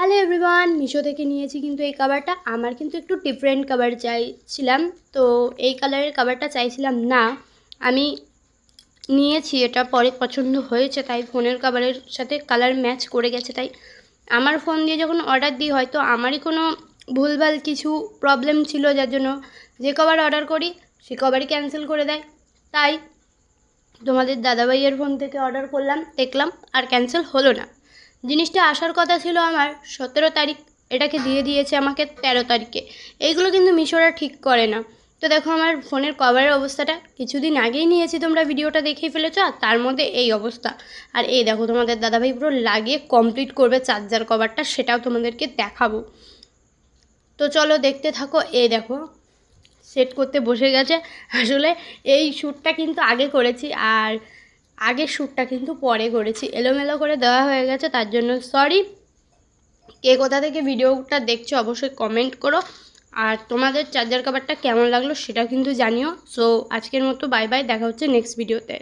Hello everyone, Meesho থেকে নিয়েছি কিন্তু এই কভারটা। আমার কিন্তু একটু ডিফারেন্ট কভার চাইছিলাম, তো এই কালারের কভারটা চাইছিলাম না। আমি নিয়েছি, এটা পরে পছন্দ হয়েছে, তাই ফোনের কভারের সাথে কালার ম্যাচ করে গেছে। তাই আমার ফোন দিয়ে যখন অর্ডার দিই, হয়তো আমারই কোনো ভুলভাল কিছু প্রবলেম ছিল, যার জন্য যে কভার অর্ডার করি সে কভারই ক্যান্সেল করে দেয়। তাই তোমাদের দাদাভাইয়ের ফোন থেকে অর্ডার করলাম, দেখলাম আর ক্যান্সেল হলো না। জিনিসটা আসার কথা ছিল আমার 17 তারিখ, এটাকে দিয়ে দিয়েছে আমাকে 13 তারিখে। এইগুলো কিন্তু মিশোরা ঠিক করে না। তো দেখো আমার ফোনের কভারের অবস্থাটা, কিছুদিন আগেই নিয়েছি, তোমরা ভিডিওটা দেখেই ফেলেছো, আর তার মধ্যে এই অবস্থা। আর এই দেখো তোমাদের দাদাভাই পুরো লাগিয়ে কমপ্লিট করবে চার্জার কভারটা, সেটাও তোমাদেরকে দেখাবো। তো চলো দেখতে থাকো। এই দেখো সেট করতে বসে গেছে। আসলে এই শ্যুটটা কিন্তু আগে করেছি, আর আগের শ্যুটটা কিন্তু পরে করেছি, এলোমেলো করে দেওয়া হয়ে গেছে, তার জন্য সরি। কে কোথা থেকে ভিডিওটা দেখছো অবশ্যই কমেন্ট করো, আর তোমাদের চার্জার কভারটা কেমন লাগলো সেটাও কিন্তু জানিও। সো আজকের মতো বাই বাই, দেখা হচ্ছে নেক্সট ভিডিওতে।